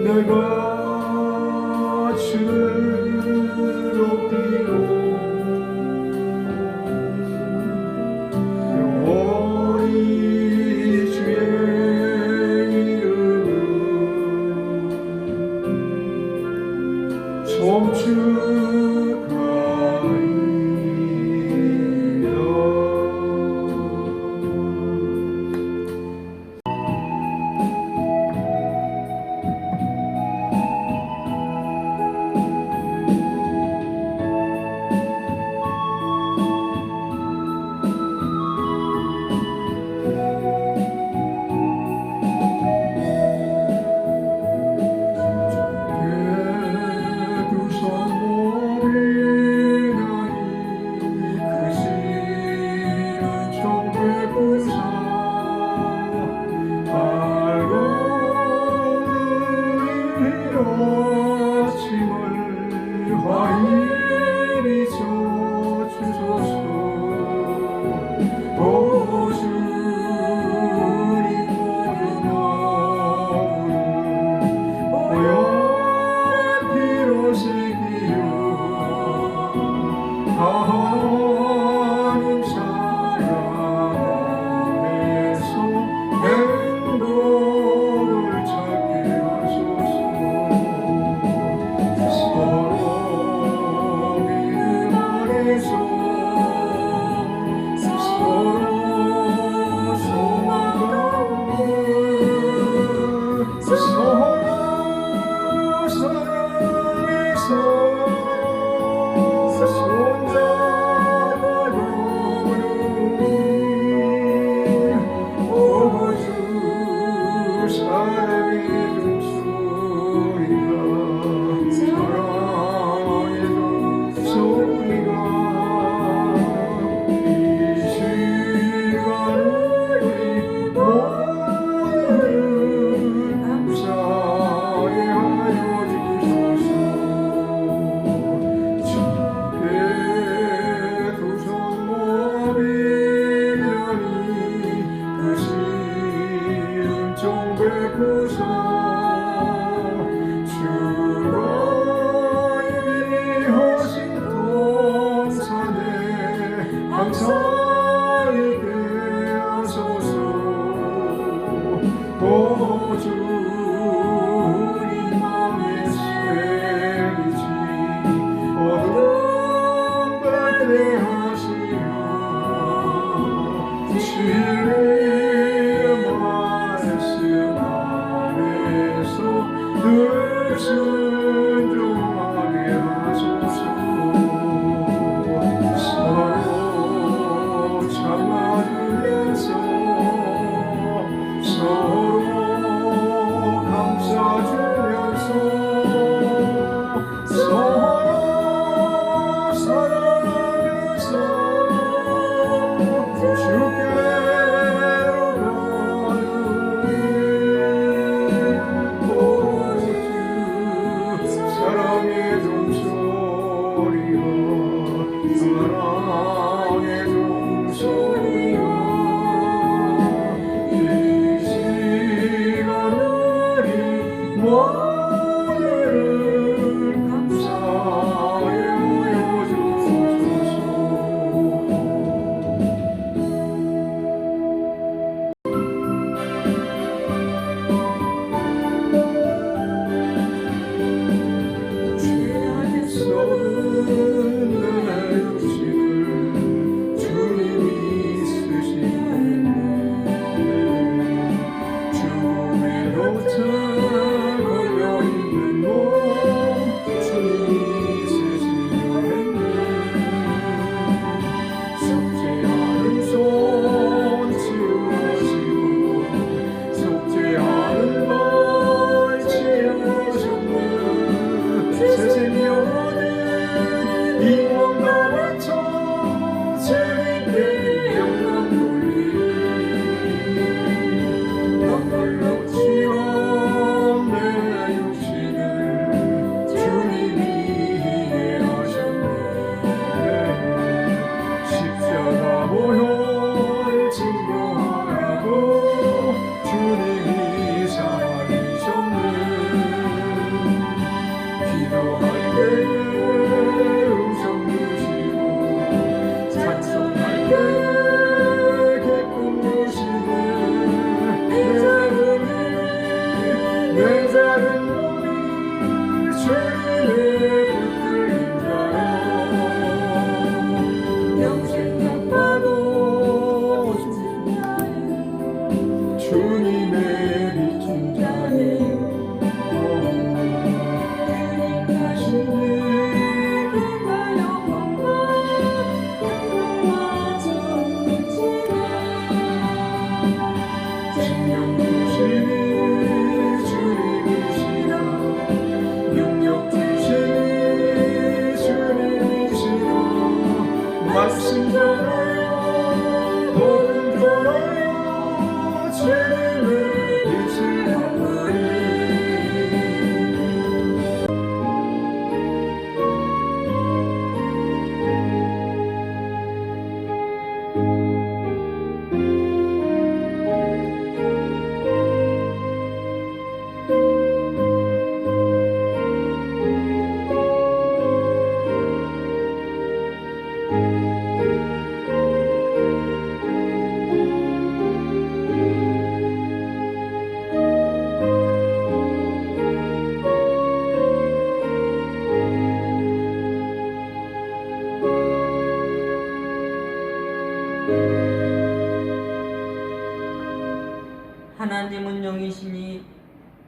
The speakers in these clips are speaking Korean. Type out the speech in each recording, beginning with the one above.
내가 주를 높이고 영원히 주의 이름을 아침을 화일이 져주소서. 오 주님 모든 마음을 오염 피로 새기려 하나님 사랑 안에서 행복을 찾게 하소서. 서로 믿음 안에서 서로 소망 가운데 서로 사랑해서 손잡아요. 오 주 사랑의 종소리가 사랑의 종소리가 이 시간을 모두를 감사해 하여 주소서. 주께 두손 모비려니 그 신종 베푸사 주가 예비하신 동산에 항상 있게 하소서. 오 주님 맘에 새기지 어둠 밟게 하시며 진리의 말씀 안에서 늘 순종하게 하소서. 서로 참아주면서 서로 감싸주면서 서로 사랑하면서 주께로 가는 오 주 사랑의 종소리가 사랑의 종소리가 이 시간을 모두를 감사해 하여 주소서. 죄 안에서는 내 육신을 주님이 쓰시네. 주의 노트 걸려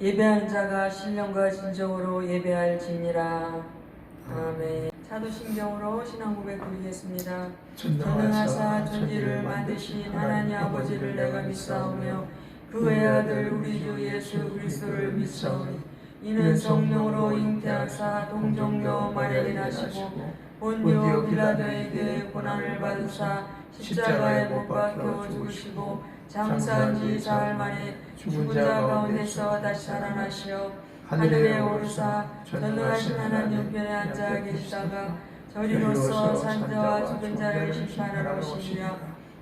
예배하는 자가 신령과 진정으로 예배할지니라. 아멘. 사도신경으로 신앙 고백 드리겠습니다. 전능하사 존재를 만드신 하나님 아버지를 내가 믿사오며 그 외아들 우리 주 예수 그리스도를 믿사오니 이는 성령으로 잉태하사 동정녀 마리아에 나시고 본디오 빌라도에게 고난을 받으사 십자가에 못 박혀 죽으시고 장사한 지 사흘 만에 죽은 자 가운데서 다시 살아나시어 하늘에 오르사 전능하신 하나님 우편에 앉아 계시다가 저리로서 산자와 죽은 자를 심판하러 오시니라.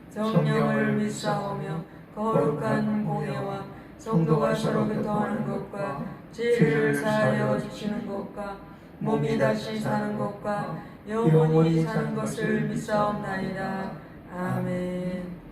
성령을 믿사오며 거룩한 공예와 성도가 서로 교통하는 것과 죄를 사하여 주시는 것과 몸이 다시 사는 것과 영원히 사는 것을 믿사옵나이다. 아멘.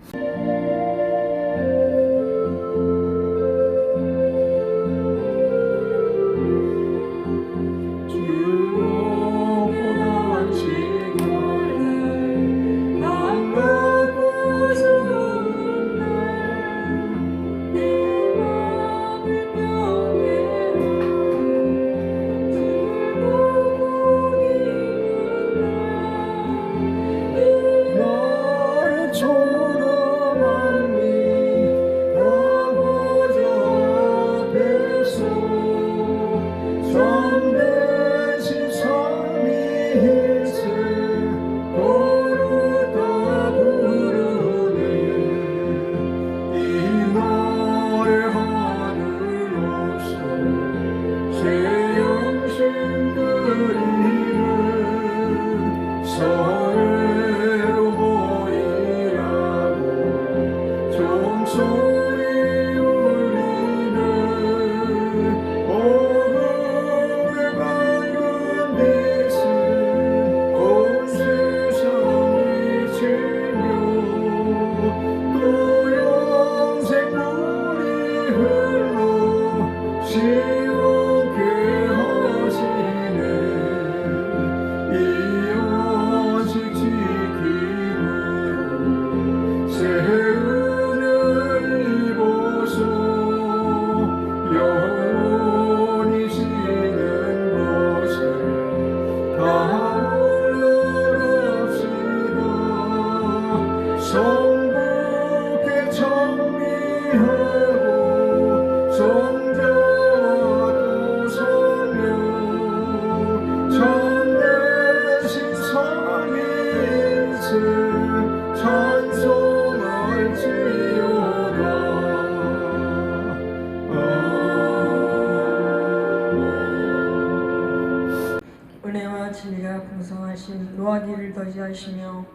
은혜와 진리가 풍성하신 노하기를 더시하시며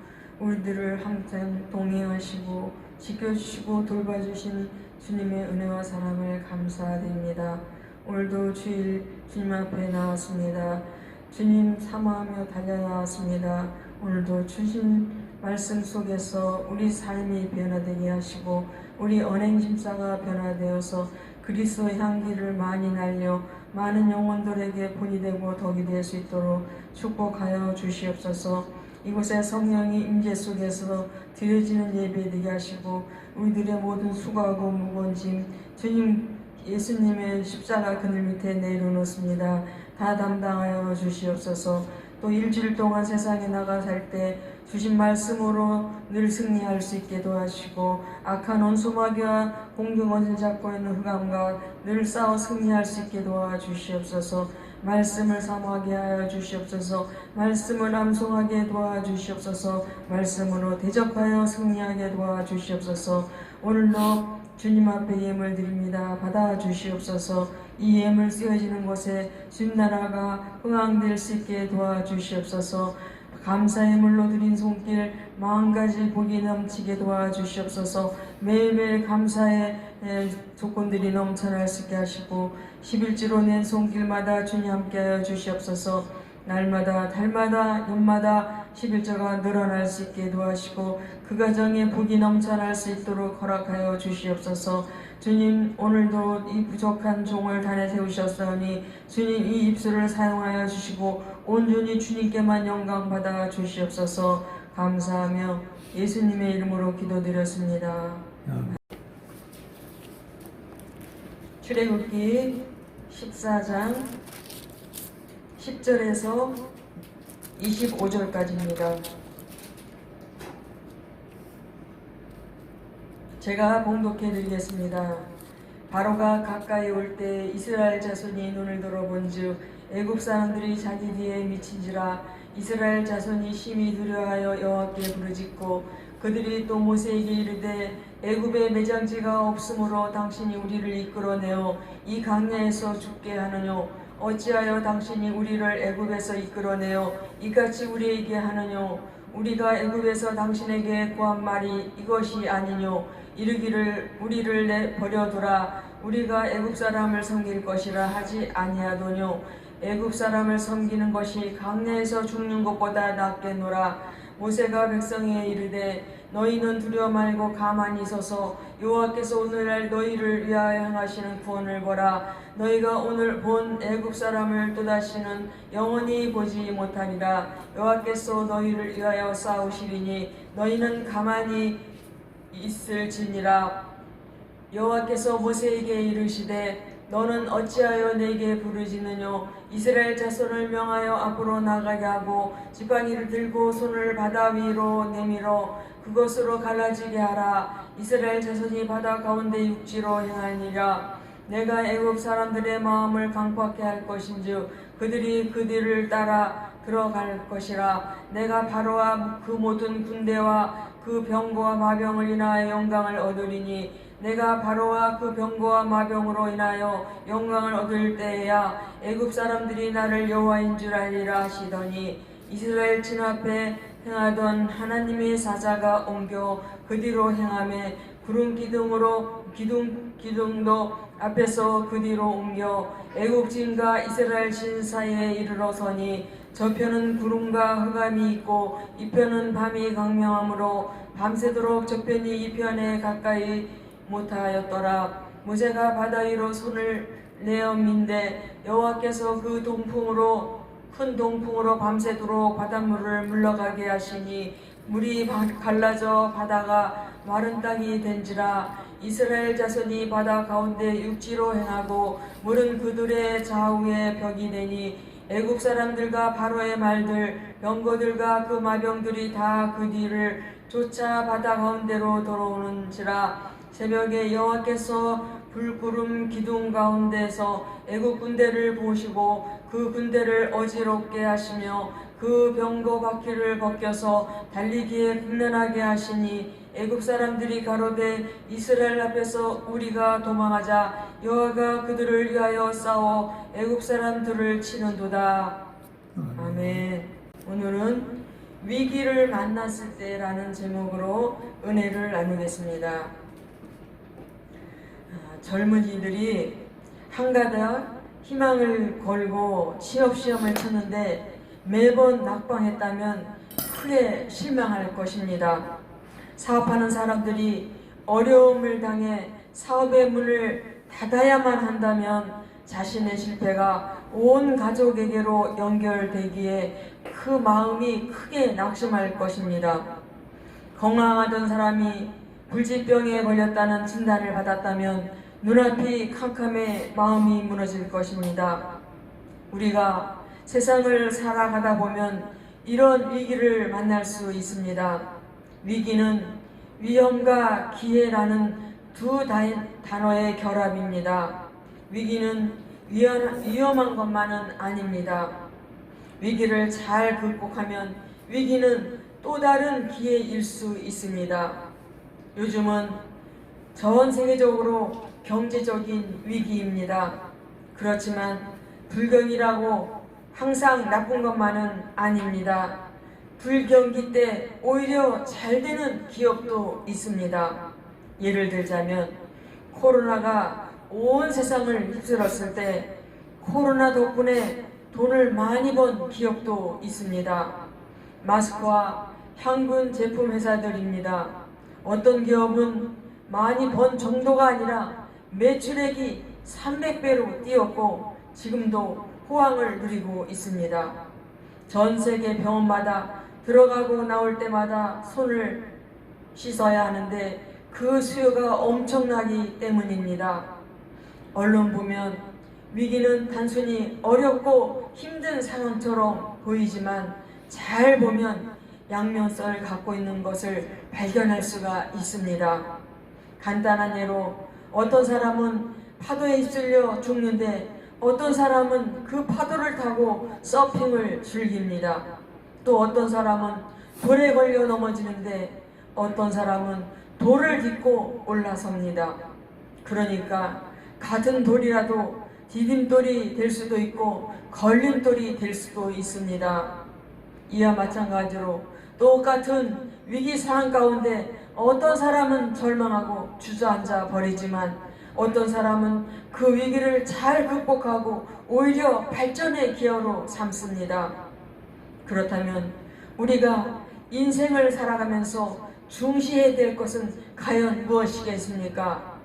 우리들을 항상 동행하시고 지켜주시고 돌봐주신 주님의 은혜와 사랑을 감사드립니다. 오늘도 주일 주님 앞에 나왔습니다. 주님 사모하며 달려나왔습니다. 오늘도 주신 말씀 속에서 우리 삶이 변화되게 하시고 우리 언행심사가 변화되어서 그리스도의 향기를 많이 날려 많은 영혼들에게 본이 되고 덕이 될 수 있도록 축복하여 주시옵소서. 이곳에 성령이 임재 속에서 드려지는 예배 되게 하시고 우리들의 모든 수고하고 무거운 짐 주님 예수님의 십자가 그늘 밑에 내려놓습니다. 다 담당하여 주시옵소서. 또 일주일 동안 세상에 나가 살 때 주신 말씀으로 늘 승리할 수 있게 도와주시고 악한 원수마귀와 공중원을 잡고 있는 흑암과 늘 싸워 승리할 수 있게 도와주시옵소서. 말씀을 사모하게 하여 주시옵소서. 말씀을 암송하게 도와주시옵소서. 말씀으로 대적하여 승리하게 도와주시옵소서. 오늘도 주님 앞에 예물 드립니다. 받아주시옵소서. 이 예물 쓰여지는 곳에 주님 나라가 흥황될 수 있게 도와주시옵소서. 감사의 물로 드린 손길 마음가지 복이 넘치게 도와주시옵소서. 매일매일 감사의 조건들이 넘쳐날 수 있게 하시고 11지로 낸 손길마다 주님 함께하여 주시옵소서. 날마다 달마다 연마다 11조가 늘어날 수 있게 도와주시고 그 가정에 복이 넘쳐날 수 있도록 허락하여 주시옵소서. 주님 오늘도 이 부족한 종을 단에 세우셨사오니 주님 이 입술을 사용하여 주시고 온전히 주님께만 영광 받아 주시옵소서. 감사하며 예수님의 이름으로 기도드렸습니다. 출애굽기 14장 10절에서 25절까지입니다. 제가 봉독해 드리겠습니다. 바로가 가까이 올 때 이스라엘 자손이 눈을 들어본즉 애굽 사람들이 자기 뒤에 미친지라. 이스라엘 자손이 심히 두려워하여 여호와께 부르짖고 그들이 또 모세에게 이르되 애굽에 매장지가 없으므로 당신이 우리를 이끌어내어 이 강야에서 죽게 하느뇨. 어찌하여 당신이 우리를 애굽에서 이끌어내어 이같이 우리에게 하느뇨. 우리가 애굽에서 당신에게 구한 말이 이것이 아니뇨. 이르기를 우리를 내버려두라. 우리가 애굽 사람을 섬길 것이라 하지 아니하더뇨. 애굽 사람을 섬기는 것이 강야에서 죽는 것보다 낫겠노라. 모세가 백성에게 이르되 너희는 두려워 말고 가만히 서서 여호와께서 오늘날 너희를 위하여 행하시는 구원을 보라. 너희가 오늘 본 애굽 사람을 또다시는 영원히 보지 못하리라. 여호와께서 너희를 위하여 싸우시리니 너희는 가만히 있을지니라. 여호와께서 모세에게 이르시되 너는 어찌하여 내게 부르짖느뇨. 이스라엘 자손을 명하여 앞으로 나가게 하고 지팡이를 들고 손을 바다 위로 내밀어 그것으로 갈라지게 하라. 이스라엘 자손이 바다 가운데 육지로 행하니라. 내가 애굽 사람들의 마음을 강팍케 할 것인즉 그들이 그 뒤를 따라 들어갈 것이라. 내가 바로와 그 모든 군대와 그 병거와 마병을 인하여 영광을 얻으리니 내가 바로와 그 병거와 마병으로 인하여 영광을 얻을 때에야 애굽 사람들이 나를 여호와인 줄 알리라 하시더니 이스라엘 진 앞에 행하던 하나님의 사자가 옮겨 그 뒤로 행하매 구름 기둥도 앞에서 그 뒤로 옮겨 애굽 진과 이스라엘 진 사이에 이르러 서니 저편은 구름과 흑암이 있고 이편은 밤이 광명하므로 밤새도록 저편이 이편에 가까이 못하였더라. 모세가 바다 위로 손을 내어 민데 여호와께서 그 큰 동풍으로 밤새도록 바닷물을 물러가게 하시니 물이 갈라져 바다가 마른 땅이 된지라. 이스라엘 자손이 바다 가운데 육지로 행하고 물은 그들의 좌우에 벽이 되니 애굽 사람들과 바로의 말들 병거들과 그 마병들이 다 그 뒤를 쫓아 바다 가운데로 돌아오는지라. 새벽에 여호와께서 불구름 기둥 가운데서 애굽 군대를 보시고 그 군대를 어지럽게 하시며 그 병거 바퀴를 벗겨서 달리기에 굽는하게 하시니 애굽 사람들이 가로되 이스라엘 앞에서 우리가 도망하자. 여호와가 그들을 위하여 싸워 애굽 사람들을 치는도다. 아멘. 오늘은 위기를 만났을 때라는 제목으로 은혜를 나누겠습니다. 젊은이들이 한가닥 희망을 걸고 취업시험을 치는데 매번 낙방했다면 크게 실망할 것입니다. 사업하는 사람들이 어려움을 당해 사업의 문을 닫아야만 한다면 자신의 실패가 온 가족에게로 연결되기에 그 마음이 크게 낙심할 것입니다. 건강하던 사람이 불치병에 걸렸다는 진단을 받았다면 눈앞이 캄캄해 마음이 무너질 것입니다. 우리가 세상을 살아가다 보면 이런 위기를 만날 수 있습니다. 위기는 위험과 기회라는 두 단어의 결합입니다. 위기는 위험한 것만은 아닙니다. 위기를 잘 극복하면 위기는 또 다른 기회일 수 있습니다. 요즘은 전 세계적으로 경제적인 위기입니다. 그렇지만 불경이라고 항상 나쁜 것만은 아닙니다. 불경기 때 오히려 잘 되는 기업도 있습니다. 예를 들자면 코로나가 온 세상을 휩쓸었을 때 코로나 덕분에 돈을 많이 번 기업도 있습니다. 마스크와 향균 제품 회사들입니다. 어떤 기업은 많이 번 정도가 아니라 매출액이 300배로 뛰었고 지금도 호황을 누리고 있습니다. 전 세계 병원마다 들어가고 나올 때마다 손을 씻어야 하는데 그 수요가 엄청나기 때문입니다. 언론 보면 위기는 단순히 어렵고 힘든 상황처럼 보이지만 잘 보면 양면성을 갖고 있는 것을 발견할 수가 있습니다. 간단한 예로 어떤 사람은 파도에 휩쓸려 죽는데 어떤 사람은 그 파도를 타고 서핑을 즐깁니다. 또 어떤 사람은 돌에 걸려 넘어지는데 어떤 사람은 돌을 딛고 올라섭니다. 그러니까 같은 돌이라도 디딤돌이 될 수도 있고 걸림돌이 될 수도 있습니다. 이와 마찬가지로 똑같은 위기 상황 가운데 어떤 사람은 절망하고 주저앉아 버리지만 어떤 사람은 그 위기를 잘 극복하고 오히려 발전의 기여로 삼습니다. 그렇다면 우리가 인생을 살아가면서 중시해야 될 것은 과연 무엇이겠습니까?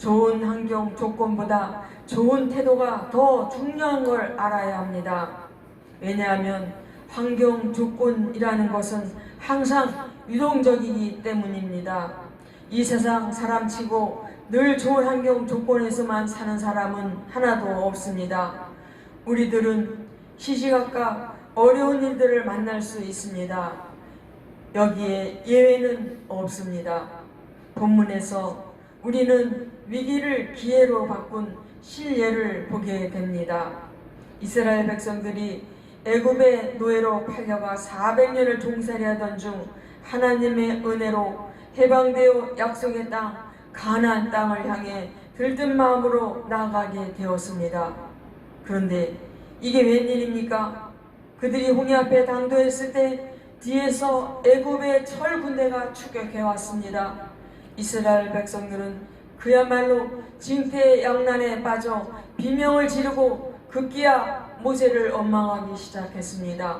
좋은 환경 조건보다 좋은 태도가 더 중요한 걸 알아야 합니다. 왜냐하면 환경 조건이라는 것은 항상 유동적이기 때문입니다. 이 세상 사람치고 늘 좋은 환경 조건에서만 사는 사람은 하나도 없습니다. 우리들은 시시각각 어려운 일들을 만날 수 있습니다. 여기에 예외는 없습니다. 본문에서 우리는 위기를 기회로 바꾼 실예를 보게 됩니다. 이스라엘 백성들이 애굽의 노예로 팔려가 400년을 종살이하던 중 하나님의 은혜로 해방되어 약속의 땅 가나안 땅을 향해 들뜬 마음으로 나아가게 되었습니다. 그런데 이게 웬일입니까? 그들이 홍해 앞에 당도했을 때 뒤에서 애굽의 철 군대가 추격해 왔습니다. 이스라엘 백성들은 그야말로 징태양난에 빠져 비명을 지르고 급기야 모세를 원망하기 시작했습니다.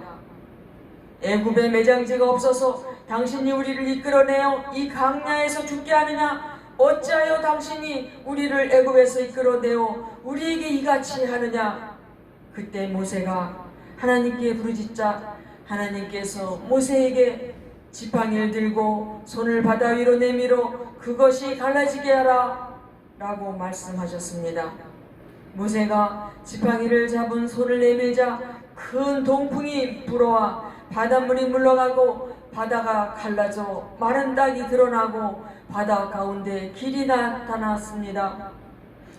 애굽에 매장지가 없어서 당신이 우리를 이끌어내어 이 강야에서 죽게 하느냐? 어찌하여 당신이 우리를 애굽에서 이끌어내어 우리에게 이같이 하느냐? 그때 모세가 하나님께 부르짖자 하나님께서 모세에게 지팡이를 들고 손을 바다 위로 내밀어 그것이 갈라지게 하라 라고 말씀하셨습니다. 모세가 지팡이를 잡은 손을 내밀자 큰 동풍이 불어와 바닷물이 물러가고 바다가 갈라져 마른 땅이 드러나고 바다 가운데 길이 나타났습니다.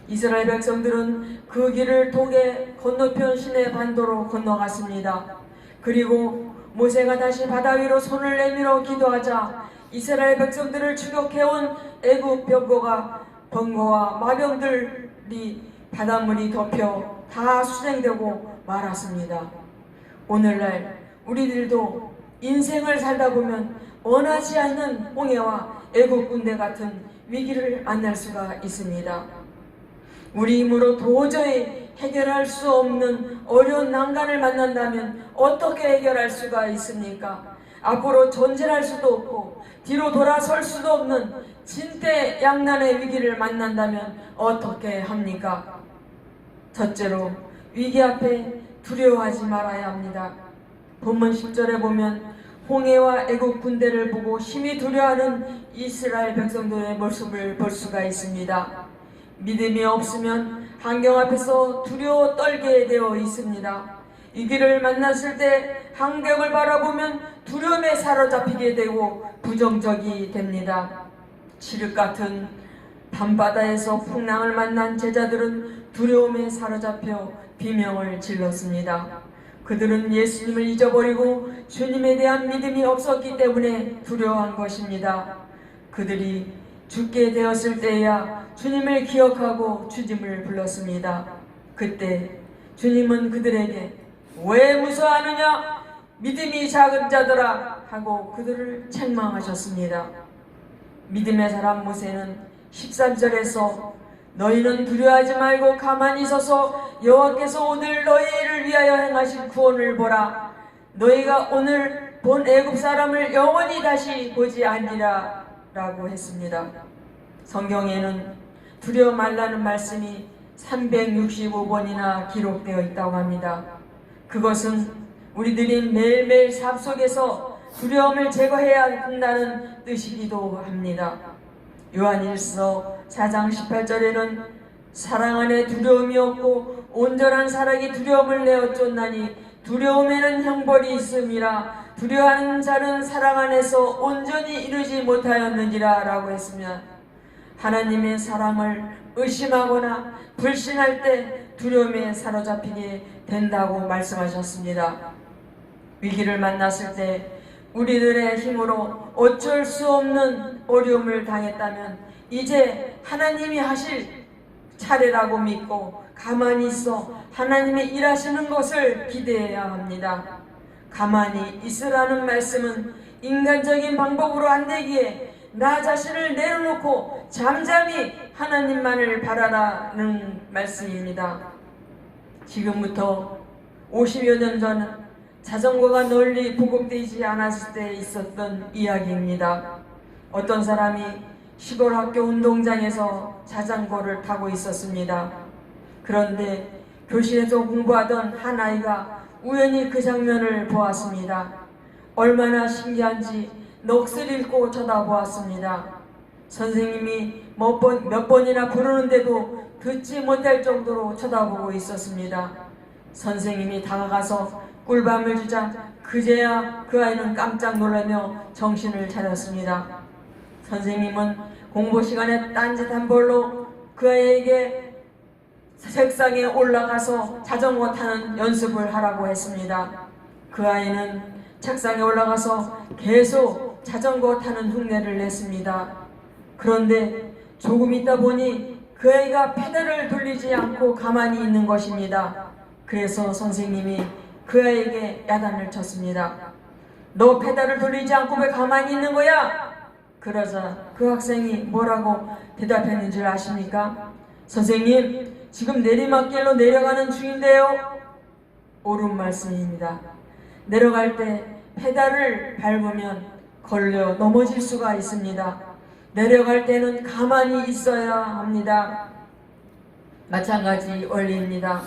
이스라엘 백성들은 그 길을 통해 건너편 시내 반도로 건너갔습니다. 그리고 모세가 다시 바다 위로 손을 내밀어 기도하자 이스라엘 백성들을 추격해온 애굽 병거와 마병들이 바닷물이 덮여 다 수생되고 말았습니다. 오늘날 우리들도 인생을 살다 보면 원하지 않는 홍해와 애굽 군대 같은 위기를 만날 수가 있습니다. 우리 힘으로 도저히 해결할 수 없는 어려운 난간을 만난다면 어떻게 해결할 수가 있습니까? 앞으로 전진할 수도 없고 뒤로 돌아설 수도 없는 진퇴양난의 위기를 만난다면 어떻게 합니까? 첫째로 위기 앞에 두려워하지 말아야 합니다. 본문 10절에 보면 홍해와 애굽 군대를 보고 심히 두려워하는 이스라엘 백성들의 모습을 볼 수가 있습니다. 믿음이 없으면 환경 앞에서 두려워 떨게 되어 있습니다. 위기를 만났을 때 환경을 바라보면 두려움에 사로잡히게 되고 부정적이 됩니다. 칠흑 같은 밤바다에서 풍랑을 만난 제자들은 두려움에 사로잡혀 비명을 질렀습니다. 그들은 예수님을 잊어버리고 주님에 대한 믿음이 없었기 때문에 두려워한 것입니다. 그들이 죽게 되었을 때야 주님을 기억하고 주님을 불렀습니다. 그때 주님은 그들에게 왜 무서워하느냐? 믿음이 작은 자들아 하고 그들을 책망하셨습니다. 믿음의 사람 모세는 13절에서 너희는 두려워하지 말고 가만히 있어서 여호와께서 오늘 너희를 위하여 행하신 구원을 보라. 너희가 오늘 본 애굽 사람을 영원히 다시 보지 아니라 라고 했습니다. 성경에는 두려워 말라는 말씀이 365번이나 기록되어 있다고 합니다. 그것은 우리들이 매일매일 삶 속에서 두려움을 제거해야 한다는 뜻이기도 합니다. 요한일서 4장 18절에는 사랑 안에 두려움이 없고 온전한 사랑이 두려움을 내어 쫓나니 두려움에는 형벌이 있음이라 두려워하는 자는 사랑 안에서 온전히 이루지 못하였느니라 라고 했으면, 하나님의 사랑을 의심하거나 불신할 때 두려움에 사로잡히게 된다고 말씀하셨습니다. 위기를 만났을 때 우리들의 힘으로 어쩔 수 없는 어려움을 당했다면 이제 하나님이 하실 차례라고 믿고 가만히 있어 하나님의 일하시는 것을 기대해야 합니다. 가만히 있으라는 말씀은 인간적인 방법으로 안 되기에 나 자신을 내려놓고 잠잠히 하나님만을 바라라는 말씀입니다. 지금부터 50여 년 전 자전거가 널리 보급되지 않았을 때 있었던 이야기입니다. 어떤 사람이 시골 학교 운동장에서 자전거를 타고 있었습니다. 그런데 교실에서 공부하던 한 아이가 우연히 그 장면을 보았습니다. 얼마나 신기한지 넋을 잃고 쳐다보았습니다. 선생님이 몇 번이나 부르는데도 듣지 못할 정도로 쳐다보고 있었습니다. 선생님이 다가가서 꿀밤을 주자 그제야 그 아이는 깜짝 놀라며 정신을 차렸습니다. 선생님은 공부 시간에 딴짓한 벌로 그 아이에게 책상에 올라가서 자전거 타는 연습을 하라고 했습니다. 그 아이는 책상에 올라가서 계속 자전거 타는 흉내를 냈습니다. 그런데 조금 있다 보니 그 아이가 페달을 돌리지 않고 가만히 있는 것입니다. 그래서 선생님이 그 아이에게 야단을 쳤습니다. 너 페달을 돌리지 않고 왜 가만히 있는 거야? 그러자 그 학생이 뭐라고 대답했는 줄 아십니까? 선생님, 지금 내리막길로 내려가는 중인데요. 옳은 말씀입니다. 내려갈 때 페달을 밟으면 걸려 넘어질 수가 있습니다. 내려갈 때는 가만히 있어야 합니다. 마찬가지 원리입니다.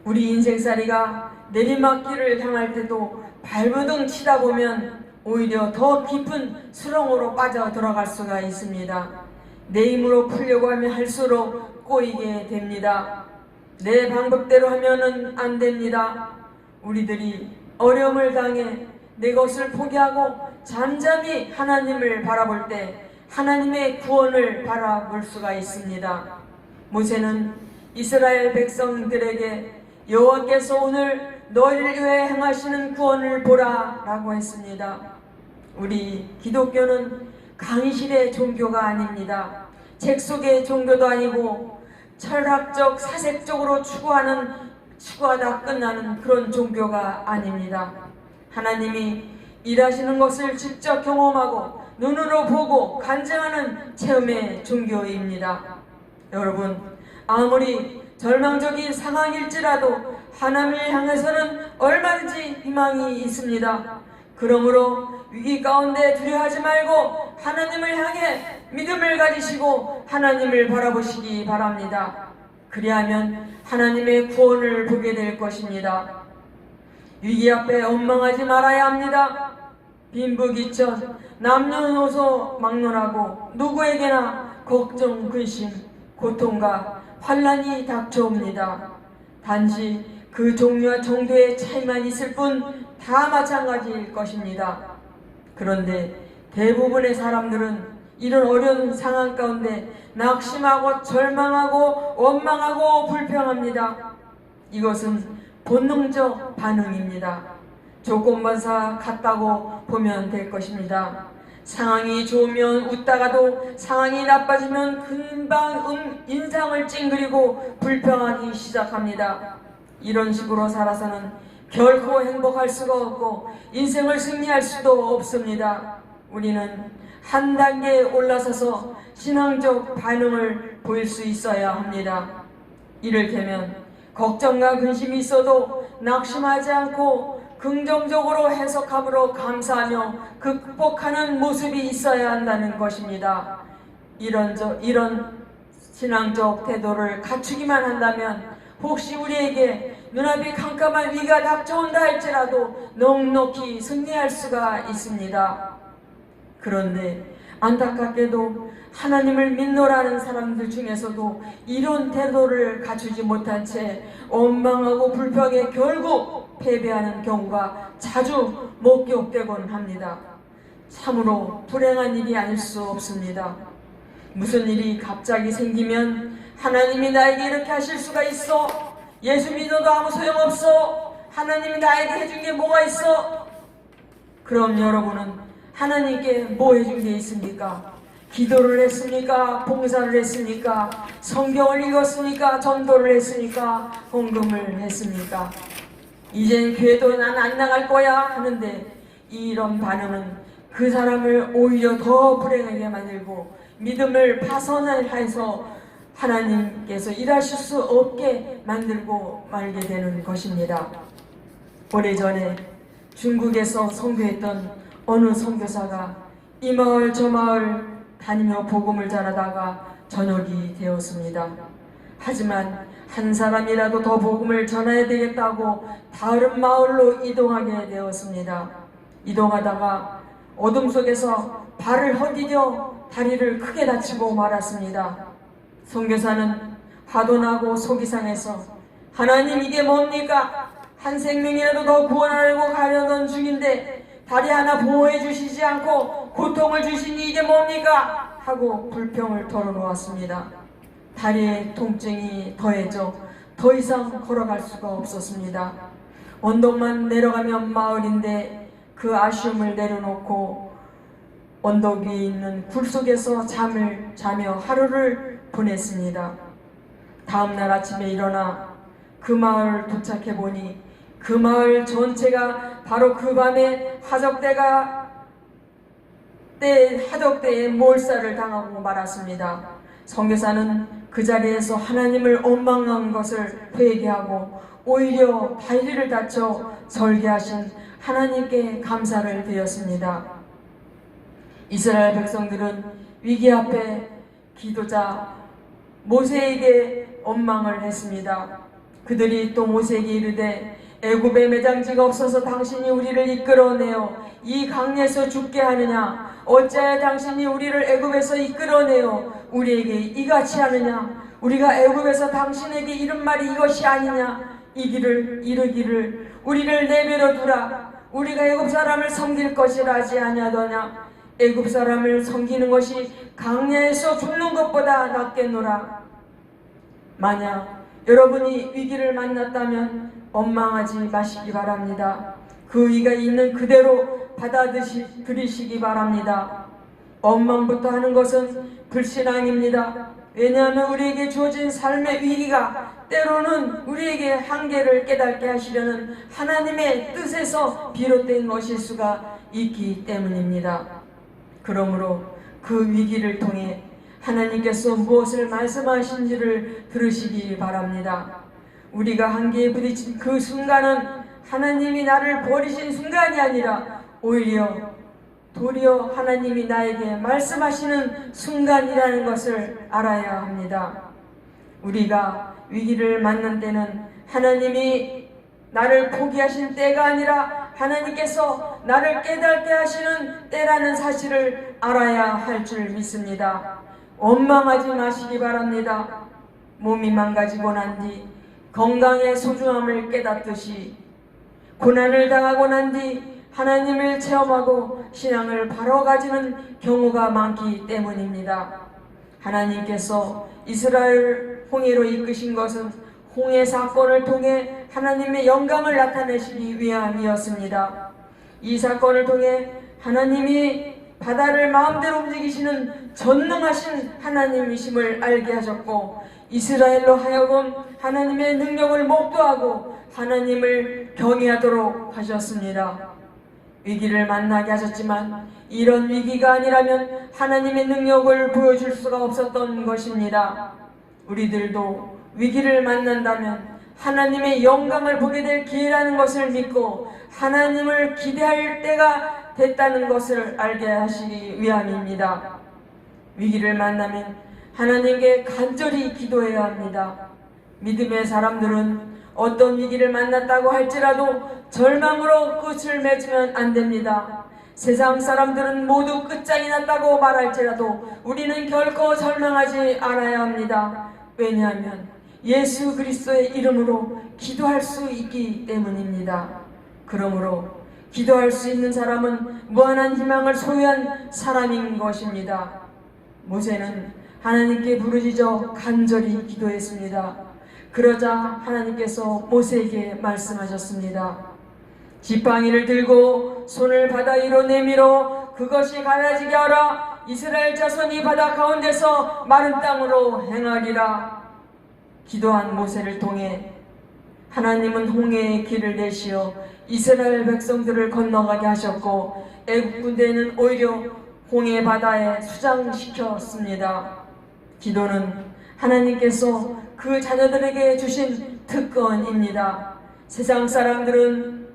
우리 인생살이가 내리막길을 향할 때도 발버둥 치다 보면 오히려 더 깊은 수렁으로 빠져 들어갈 수가 있습니다. 내 힘으로 풀려고 하면 할수록 꼬이게 됩니다. 내 방법대로 하면은 안 됩니다. 우리들이 어려움을 당해 내 것을 포기하고 잠잠히 하나님을 바라볼 때 하나님의 구원을 바라볼 수가 있습니다. 모세는 이스라엘 백성들에게 여호와께서 오늘 너희를 위해 행하시는 구원을 보라 라고 했습니다. 우리 기독교는 강의실의 종교가 아닙니다. 책 속의 종교도 아니고 철학적 사색적으로 추구하다 끝나는 그런 종교가 아닙니다. 하나님이 일하시는 것을 직접 경험하고 눈으로 보고 간증하는 체험의 종교입니다. 여러분, 아무리 절망적인 상황일지라도 하나님을 향해서는 얼마든지 희망이 있습니다. 그러므로 위기 가운데 두려워하지 말고 하나님을 향해 믿음을 가지시고 하나님을 바라보시기 바랍니다. 그리하면 하나님의 구원을 보게 될 것입니다. 위기 앞에 원망하지 말아야 합니다. 빈부귀천, 남녀노소 막론하고 누구에게나 걱정, 근심, 고통과 환난이 닥쳐옵니다. 단지 그 종류와 정도의 차이만 있을 뿐 다 마찬가지일 것입니다. 그런데 대부분의 사람들은 이런 어려운 상황 가운데 낙심하고 절망하고 원망하고 불평합니다. 이것은 본능적 반응입니다. 조건반사 같다고 보면 될 것입니다. 상황이 좋으면 웃다가도 상황이 나빠지면 금방 인상을 찡그리고 불평하기 시작합니다. 이런 식으로 살아서는 결코 행복할 수가 없고 인생을 승리할 수도 없습니다. 우리는 한 단계 올라서서 신앙적 반응을 보일 수 있어야 합니다. 이를테면 걱정과 근심이 있어도 낙심하지 않고 긍정적으로 해석함으로 감사하며 극복하는 모습이 있어야 한다는 것입니다. 이런 신앙적 태도를 갖추기만 한다면 혹시 우리에게 눈앞이 캄캄한 위기가 닥쳐온다 할지라도 넉넉히 승리할 수가 있습니다. 그런데 안타깝게도 하나님을 믿노라는 사람들 중에서도 이런 태도를 갖추지 못한 채 원망하고 불평해 결국 패배하는 경우가 자주 목격되곤 합니다. 참으로 불행한 일이 아닐 수 없습니다. 무슨 일이 갑자기 생기면 하나님이 나에게 이렇게 하실 수가 있어? 예수 믿어도 아무 소용없어? 하나님이 나에게 해준 게 뭐가 있어? 그럼 여러분은 하나님께 뭐 해준 게 있습니까? 기도를 했습니까? 봉사를 했습니까? 성경을 읽었습니까? 전도를 했습니까? 헌금을 했습니까? 이젠 교회도 난 안 나갈 거야 하는데 이런 반응은 그 사람을 오히려 더 불행하게 만들고 믿음을 파손해서 하나님께서 일하실 수 없게 만들고 말게 되는 것입니다. 오래전에 중국에서 선교했던 어느 선교사가 이 마을 저 마을 다니며 복음을 전하다가 저녁이 되었습니다. 하지만 한 사람이라도 더 복음을 전해야 되겠다고 다른 마을로 이동하게 되었습니다. 이동하다가 어둠 속에서 발을 헛디뎌 다리를 크게 다치고 말았습니다. 선교사는 화도 나고 속이 상해서 하나님 이게 뭡니까? 한 생명이라도 더 구원하려고 가려던 중인데 다리 하나 보호해 주시지 않고 고통을 주시니 이게 뭡니까? 하고 불평을 털어놓았습니다. 다리에 통증이 더해져 더 이상 걸어갈 수가 없었습니다. 언덕만 내려가면 마을인데 그 아쉬움을 내려놓고 언덕 위에 있는 굴 속에서 잠을 자며 하루를 보냈습니다. 다음날 아침에 일어나 그 마을 도착해 보니 그 마을 전체가 바로 그 밤에 하적대에 몰살을 당하고 말았습니다. 선교사는 그 자리에서 하나님을 원망한 것을 회개하고 오히려 다리를 다쳐 설계하신 하나님께 감사를 드렸습니다. 이스라엘 백성들은 위기 앞에 기도자 모세에게 원망을 했습니다. 그들이 또 모세에게 이르되 애굽에 매장지가 없어서 당신이 우리를 이끌어내어 이 강에서 죽게 하느냐? 어찌하여 당신이 우리를 애굽에서 이끌어내어 우리에게 이같이 하느냐? 우리가 애굽에서 당신에게 이른 말이 이것이 아니냐? 이르기를 우리를 내버려 두라. 우리가 애굽 사람을 섬길 것이라 하지 아니하더냐? 애굽 사람을 섬기는 것이 강야에서 죽는 것보다 낫겠노라. 만약 여러분이 위기를 만났다면 원망하지 마시기 바랍니다. 그 위기가 있는 그대로 받아들이시기 바랍니다. 원망부터 하는 것은 불신앙입니다. 왜냐하면 우리에게 주어진 삶의 위기가 때로는 우리에게 한계를 깨닫게 하시려는 하나님의 뜻에서 비롯된 것일 수가 있기 때문입니다. 그러므로 그 위기를 통해 하나님께서 무엇을 말씀하신지를 들으시기 바랍니다. 우리가 한계에 부딪힌 그 순간은 하나님이 나를 버리신 순간이 아니라 도리어 하나님이 나에게 말씀하시는 순간이라는 것을 알아야 합니다. 우리가 위기를 만난 때는 하나님이 나를 포기하신 때가 아니라 하나님께서 나를 깨닫게 하시는 때라는 사실을 알아야 할 줄 믿습니다. 원망하지 마시기 바랍니다. 몸이 망가지고 난 뒤 건강의 소중함을 깨닫듯이 고난을 당하고 난 뒤 하나님을 체험하고 신앙을 바로 가지는 경우가 많기 때문입니다. 하나님께서 이스라엘 홍해로 이끄신 것은 홍해 사건을 통해 하나님의 영광을 나타내시기 위함이었습니다. 이 사건을 통해 하나님이 바다를 마음대로 움직이시는 전능하신 하나님이심을 알게 하셨고 이스라엘로 하여금 하나님의 능력을 목도하고 하나님을 경외하도록 하셨습니다. 위기를 만나게 하셨지만 이런 위기가 아니라면 하나님의 능력을 보여줄 수가 없었던 것입니다. 우리들도 위기를 만난다면 하나님의 영광을 보게 될 기회라는 것을 믿고 하나님을 기대할 때가 됐다는 것을 알게 하시기 위함입니다. 위기를 만나면 하나님께 간절히 기도해야 합니다. 믿음의 사람들은 어떤 위기를 만났다고 할지라도 절망으로 끝을 맺으면 안 됩니다. 세상 사람들은 모두 끝장이 났다고 말할지라도 우리는 결코 절망하지 않아야 합니다. 왜냐하면 예수 그리스도의 이름으로 기도할 수 있기 때문입니다. 그러므로 기도할 수 있는 사람은 무한한 희망을 소유한 사람인 것입니다. 모세는 하나님께 부르짖어 간절히 기도했습니다. 그러자 하나님께서 모세에게 말씀하셨습니다. 지팡이를 들고 손을 바다 위로 내밀어 그것이 갈라지게 하라. 이스라엘 자손이 바다 가운데서 마른 땅으로 행하리라. 기도한 모세를 통해 하나님은 홍해의 길을 내시어 이스라엘 백성들을 건너가게 하셨고 애국 군대는 오히려 홍해 바다에 수장시켰습니다. 기도는 하나님께서 그 자녀들에게 주신 특권입니다. 세상 사람들은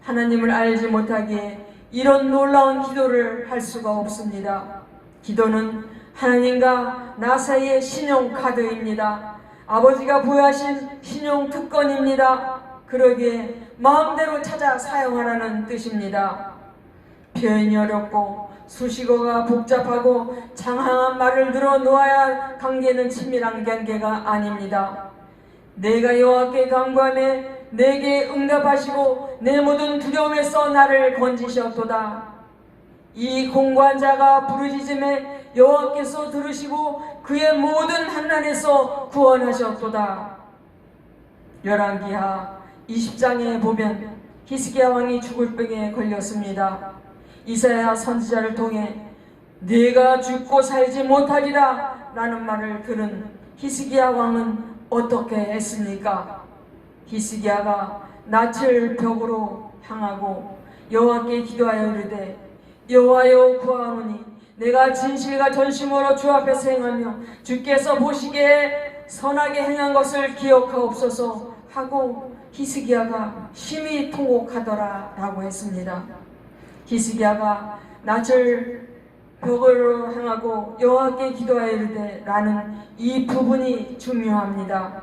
하나님을 알지 못하기에 이런 놀라운 기도를 할 수가 없습니다. 기도는 하나님과 나 사이의 신용카드입니다. 아버지가 부여하신 신용특권입니다. 그러기에 마음대로 찾아 사용하라는 뜻입니다. 표현이 어렵고 수식어가 복잡하고 장황한 말을 늘어놓아야 할 관계는 친밀한 관계가 아닙니다. 내가 여호와께 간구하매 내게 응답하시고 내 모든 두려움에서 나를 건지셨도다. 이 공고한 자가 부르짖음에 여호와께서 들으시고 그의 모든 환난에서 구원하셨도다. 열왕기하 20장에 보면 히스기야 왕이 죽을 병에 걸렸습니다. 이사야 선지자를 통해 네가 죽고 살지 못하리라 라는 말을 들은 히스기야 왕은 어떻게 했습니까? 히스기야가 낯을 벽으로 향하고 여호와께 기도하여 이르되 여호와여 구하오니 내가 진실과 전심으로 주 앞에서 행하며 주께서 보시기에 선하게 행한 것을 기억하옵소서 하고 히스기야가 심히 통곡하더라 라고 했습니다. 히스기야가 낯을 벽으로 향하고 여호와께 기도하여 이르되 라는 이 부분이 중요합니다.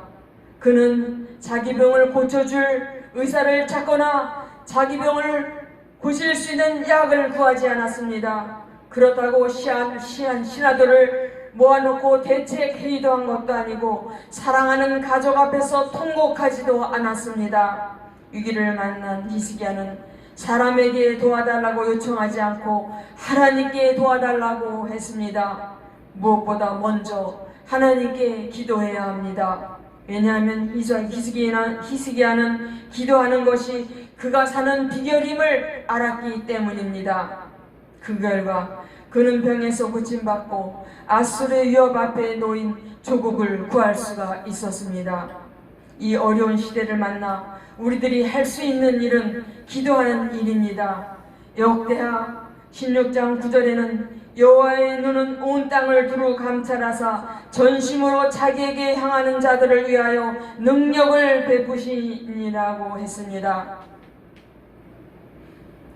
그는 자기 병을 고쳐줄 의사를 찾거나 자기 병을 고칠 수 있는 약을 구하지 않았습니다. 그렇다고 신하들을 모아놓고 대책회의도 한 것도 아니고 사랑하는 가족 앞에서 통곡하지도 않았습니다. 위기를 만난 히스기야는 사람에게 도와달라고 요청하지 않고 하나님께 도와달라고 했습니다. 무엇보다 먼저 하나님께 기도해야 합니다. 왜냐하면 히스기야는 기도하는 것이 그가 사는 비결임을 알았기 때문입니다. 그 결과 그는 병에서 고침받고 아수르의 위협 앞에 놓인 조국을 구할 수가 있었습니다. 이 어려운 시대를 만나 우리들이 할 수 있는 일은 기도하는 일입니다. 역대하 16장 9절에는 여호와의 눈은 온 땅을 두루 감찰하사 전심으로 자기에게 향하는 자들을 위하여 능력을 베푸시니라고 했습니다.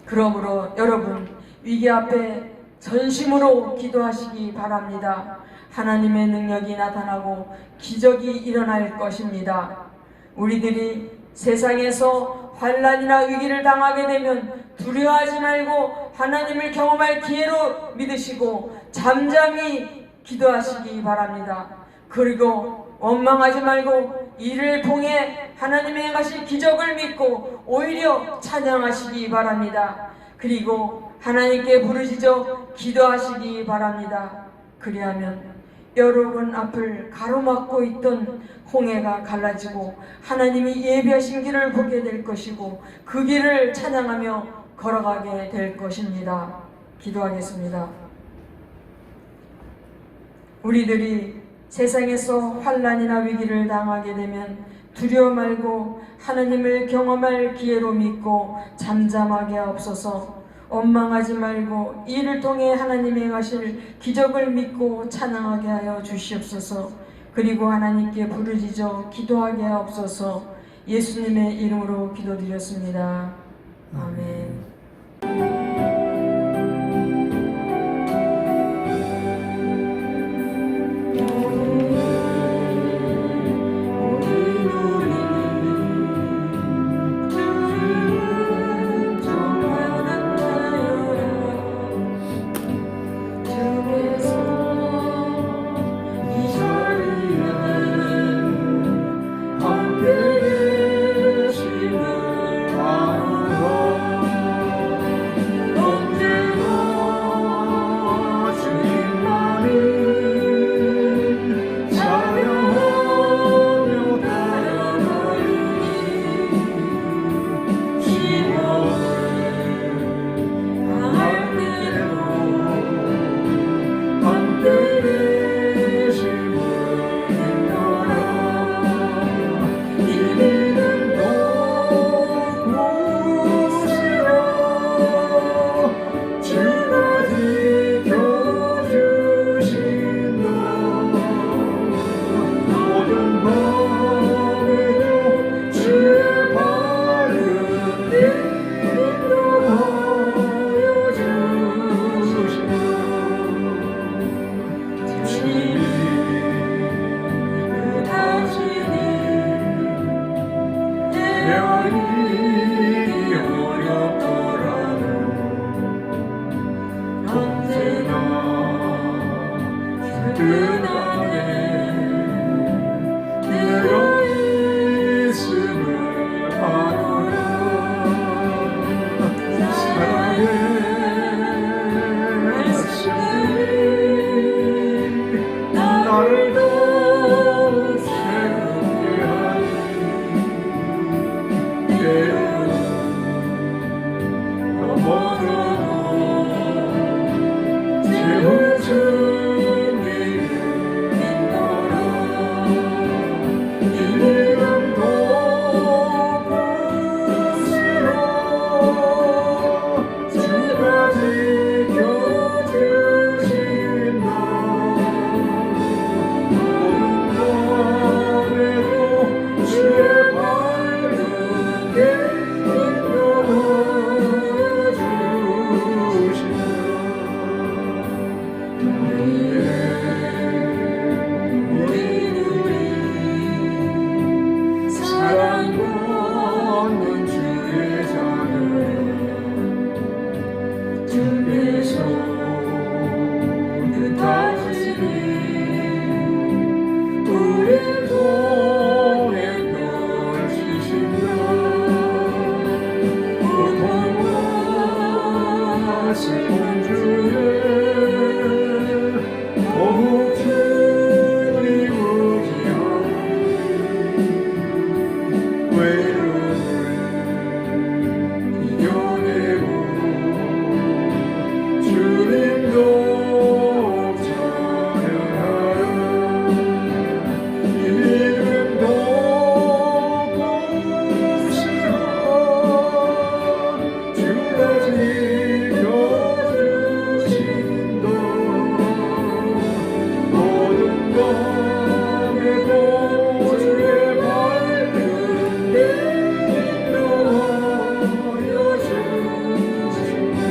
그러므로 여러분 위기 앞에 전심으로 기도하시기 바랍니다. 하나님의 능력이 나타나고 기적이 일어날 것입니다. 우리들이 세상에서 환난이나 위기를 당하게 되면 두려워하지 말고 하나님을 경험할 기회로 믿으시고 잠잠히 기도하시기 바랍니다. 그리고 원망하지 말고 이를 통해 하나님의 행하신 기적을 믿고 오히려 찬양하시기 바랍니다. 그리고 하나님께 부르짖어 기도하시기 바랍니다. 그리하면 여러분 앞을 가로막고 있던 홍해가 갈라지고 하나님이 예비하신 길을 보게 될 것이고 그 길을 찬양하며 걸어가게 될 것입니다. 기도하겠습니다. 우리들이 세상에서 환난이나 위기를 당하게 되면 두려워 말고 하나님을 경험할 기회로 믿고 잠잠하게 하옵소서. 원망하지 말고 이를 통해 하나님이 행하실 기적을 믿고 찬양하게 하여 주시옵소서. 그리고 하나님께 부르짖어 기도하게 하옵소서. 예수님의 이름으로 기도드렸습니다. 아멘. 일이 어렵더라도 언제나 든든하게 내가 있음을 아노라. 사랑의 말씀들이 나를 더욱 새롭게 하니 때로는 넘어져도 채워준 일을 믿노라. 이름도 꽃으로 주가 지켜주신다. 모든 밤에도 주의 발등에 사랑받는 주의 자녀 주께서 뜻하시니 우리 통해 널지신다. 고통과 슬픔 중에 더욱 주님을 외로움을 이겨내고 주님도 찬양하라. 이름도 꽃으로 주가 지켜주신다. 모든 밤에도 주의 발등에 인도하여 주신다.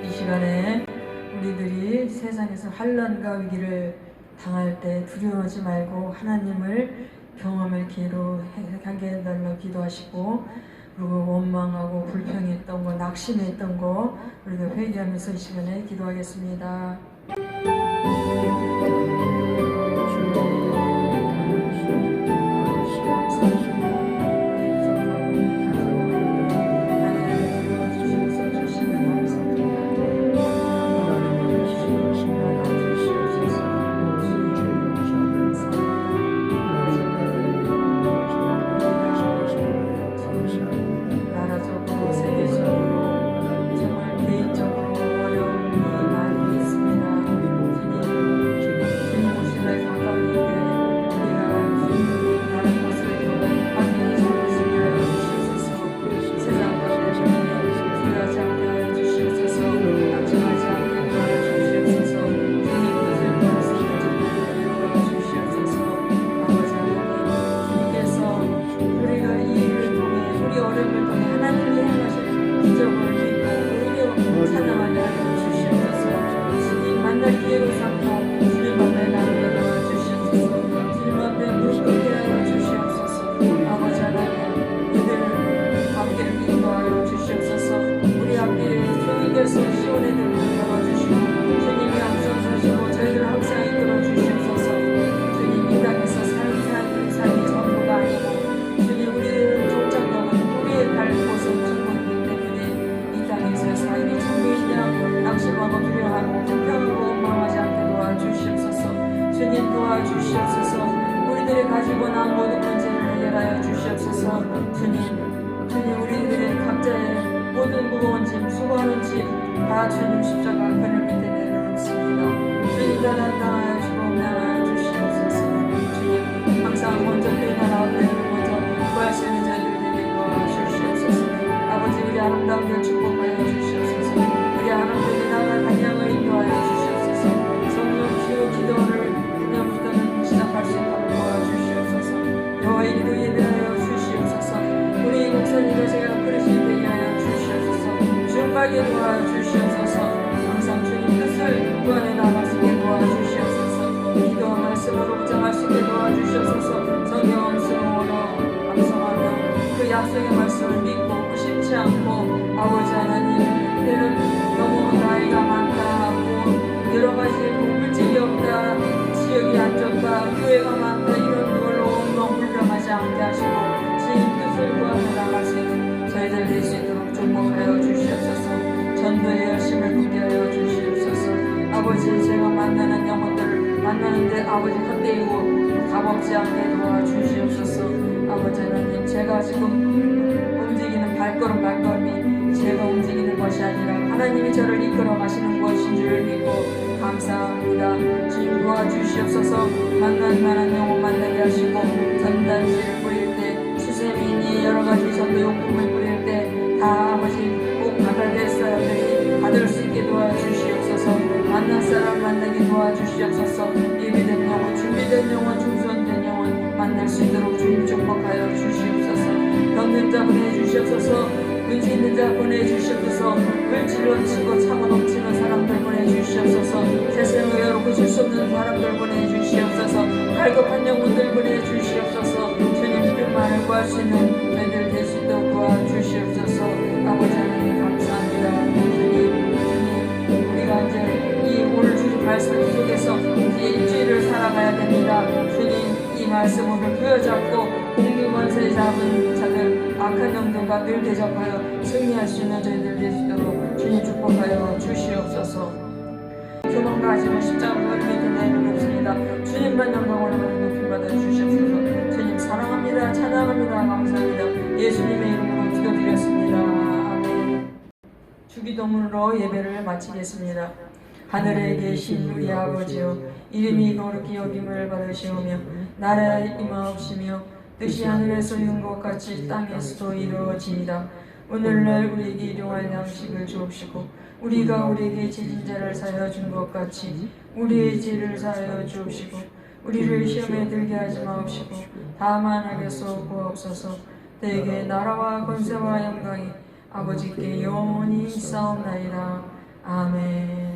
이 시간에 우리들이 세상에서 환난과 위기를 당할 때 두려워하지 말고 하나님을 경험할 기회로 하게 해달라고 기도하시고, 그리고 원망하고 불평했던 거, 낙심했던 거 우리가 회개하면서 이 시간에 기도하겠습니다. 나라적으로 세계적으로 정말 개인적으로 어려운 일이 많이 있습니다. 주님 모습에 가까운 일에 우리가 주님이 다른 것을 확인해 주시게 하여 주시옵소서. 세상 가운데 두려워하지 않게 하여 주시옵소서. 낙심하지 않게 하여 주시옵소서. 주님 뜻을 말씀을 듣게 주시옵소서. 아버지 하나님, 주님께서 우리가 이 일을 통해 우리 어려움을 통해 하나님이 행하실 기적을 믿고 오히려 찬양하게 하여 주시옵소서. 주님 만날 기회로 삼고 주님 앞에 나누게 하여 주시옵소서. 주님 앞에 무릎 꿇게 하여 주시옵소서. 아버지 하나님, 이들 앞길을 인도하여 주시옵소서. 우리 앞길에 주님께서 시온의 들을 열어주시고 주님이 앞서주시고 저희를 항상 이끌어 주시옵소서. 주님 이 땅에서 사는 삶이 전부가 아니고 주님 우리를 쫓아가는 우리의 갈 곳은 천국이기 때문에 이 땅에서의 삶이 전부이냐 낙심하고 두려워하고 불평하고 원망하지 않게 도와주시옵소서. 주님 도와주시옵소서. 우리들이 가지고 난 모든 문제를 해결하여 주시옵소서. 주님 우리들의 각자의 모든 무거운 짐 수고하는 짐 다 주님 십자가 그늘 밑에 내려놓습니다. 주님 나라당하여 주고 나라하여 주시옵소서. 주님 항상 먼저 그 나라 앞에를 먼저 구하시는 자들에게 도와주시옵소서. 아버지 우리 아름다운 길 축복하여 주시옵소서. 우리 아름다운 나라 간양을 인도하여 주시옵소서. 성령 기도 기도를 그녀부터는 시작할 수 있도록 도와주시옵소서. 여호와 이리로 예배하여 주시옵소서. 우리 목사님과 제가 그릇이 되게 하여 주시옵소서. 중박에 도와주시옵소서. 항상 뜻을 구안에 나갈 수 있게 도와주시옵소서. 기도와 말씀으로 붙잡을 수 있게 도와주시옵소서. 성경 수용으로 암송하며 그 약속의 말씀을 믿고 의심치 않고 아버지 하나님 때는 너무 나이가 많다 하고 여러 가지 물질이 없다 지역이 안 좋다 교회가 많다 이런 걸로 너무 불평하지 않게 하시고 주님 뜻을 구하며 나갈 수 있는 저희들 될 수 있도록 축복하여 주시옵소서. 전도의 열심을 굳게 하여 주시옵소서. 아버지 제가 만나는 영혼들을 만나는데 아버지 헛되이고 값없지 않게 도와주시옵소서. 아버지 하나님 제가 지금 움직이는 발걸음이 제가 움직이는 것이 아니라 하나님이 저를 이끌어 가시는 것인 줄 믿고 감사합니다. 주님 도와주시옵소서. 만난 영혼 만나게 하시고 전단지를 뿌릴 때 수세미니 여러가지 전도용품을 뿌릴 때 다 아버지 꼭 받아야 될 사람들이 받을 수 있게 도와주시옵소서. 만날 사람 만나게 도와주시옵소서. 예비된 영혼 준비된 영혼 충성된 영혼 만날 수 있도록 주님 축복하여 주시옵소서. 병든 자 보내주시옵소서. 눈치 있는 자 보내주시옵소서. 물질로 치고 차고 넘치는 사람들 보내주시옵소서. 세상을 열고 줄 수 없는 사람들 보내주시옵소서. 갈급한 영혼들 보내주시옵소서. 주님 뜻만을 구할 수 있는 저희들 될 수 있도록 도와주시옵소서. 아버지 하나님 감사합니다. 주님 우리가 이제 이 오늘 주신 말씀 속에서 이제 일주일을 살아가야 됩니다. 주님 이 말씀을 부여잡고 공기권세 잡은 자들 악한 영들과 늘 대적하여 승리할 수 있는 저희들 될 수 있도록 주님 축복하여 주시옵소서. 교만과 아직은 십자가로 흘리는 내는 없습니다. 주님만 영광을 높임 받아 주시옵소서. 주님 사랑합니다. 찬양합니다. 감사합니다. 예수님의 이름으로 기도드렸습니다. 아멘. 주기도문으로 예배를 마치겠습니다. 하늘에 계신 우리 아버지여 이름이 거룩히 여김을 받으시오며 나라에 임하옵시며 뜻이 하늘에서 이룬 것 같이 땅에서도 이루어지이다. 오늘날 우리에게 일용할 양식을 주옵시고 우리가 우리에게 지진 자를 사하여 준 것 같이 우리의 죄를 사하여 주옵시고 우리를 시험에 들게 하지 마옵시고 다만 악에서 구하옵소서. 대개 나라와 권세와 영광이 아버지께 영원히 있사옵나이다. 아멘.